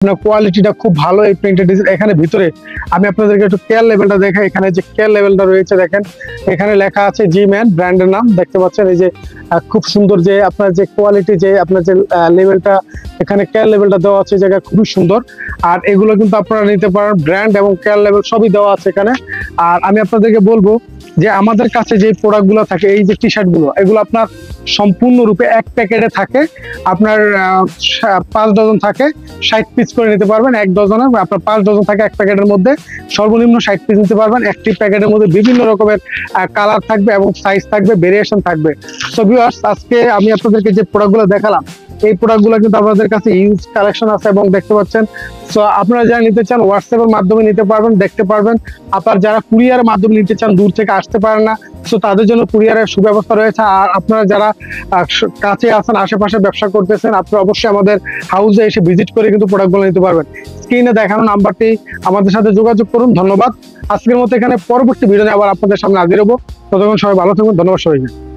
আপনার কোয়ালিটিটা খুব ভালো এই প্রিন্টেড ডিজাইন। এখানে ভিতরে আমি আপনাদেরকে একটু কেয়ার লেভেলটা দেখাই। এখানে যে কেয়ার লেভেলটা রয়েছে দেখেন, এখানে লেখা আছে জি ম্যান, ব্র্যান্ডের নাম দেখতে পাচ্ছেন। এই যে খুব সুন্দর যে আপনার যে কোয়ালিটি, যে আপনার যে লেভেলটা এখানে কেয়ার লেভেলটা দেওয়া আছে, জায়গা খুবই সুন্দর। আর এগুলো কিন্তু আপনারা নিতে পারেন, ব্র্যান্ড এবং কেয়ার লেভেল সবই দেওয়া আছে এখানে। আর আমি আপনাদেরকে বলবো যে আমাদের কাছে যে প্রোডাক্টগুলো থাকে, এই যে টি শার্ট গুলো, এগুলো আপনার সম্পূর্ণরূপে এক প্যাকেটে থাকে। আপনার 5 ডজন থাকে, 60 পিস করে নিতে পারবেন। 1 ডজনে আপনার 5 ডজন থাকে এক প্যাকেটের মধ্যে, সর্বনিম্ন 60 পিস নিতে পারবেন। একটি প্যাকেটের মধ্যে বিভিন্ন রকমের কালার থাকবে এবং সাইজ থাকবে, ভেরিয়েশন থাকবে। সো ভিউয়ার্স, আজকে আমি আপনাদেরকে যে প্রোডাক্টগুলো দেখালাম, এই প্রোডাক্টগুলো কিন্তু আপনাদের কাছে ইউজ কালেকশন আছে এবং দেখতে পাচ্ছেন। সো আপনারা যারা নিতে চান হোয়াটসঅ্যাপের মাধ্যমে নিতে পারবেন, দেখতে পারবেন। আবার যারা কুরিয়ারের মাধ্যমে নিতে চান, দূর থেকে আসতে পারেন না, সো তাদের জন্য কুরিয়ারের সুব্যবস্থা রয়েছে। আর আপনারা যারা কাছে আছেন, আশেপাশে ব্যবসা করতেছেন, আপনারা অবশ্যই আমাদের হাউসে এসে ভিজিট করে কিন্তু প্রোডাক্টগুলো নিতে পারবেন। স্ক্রিনে দেখানো নাম্বারটি আমাদের সাথে যোগাযোগ করুন। ধন্যবাদ। আজকের মতো এখানে, পরবর্তী ভিডিও আবার আপনাদের সামনে হাজির হবো। ততক্ষণ সবাই ভালো থাকুন। ধন্যবাদ সবাইকে।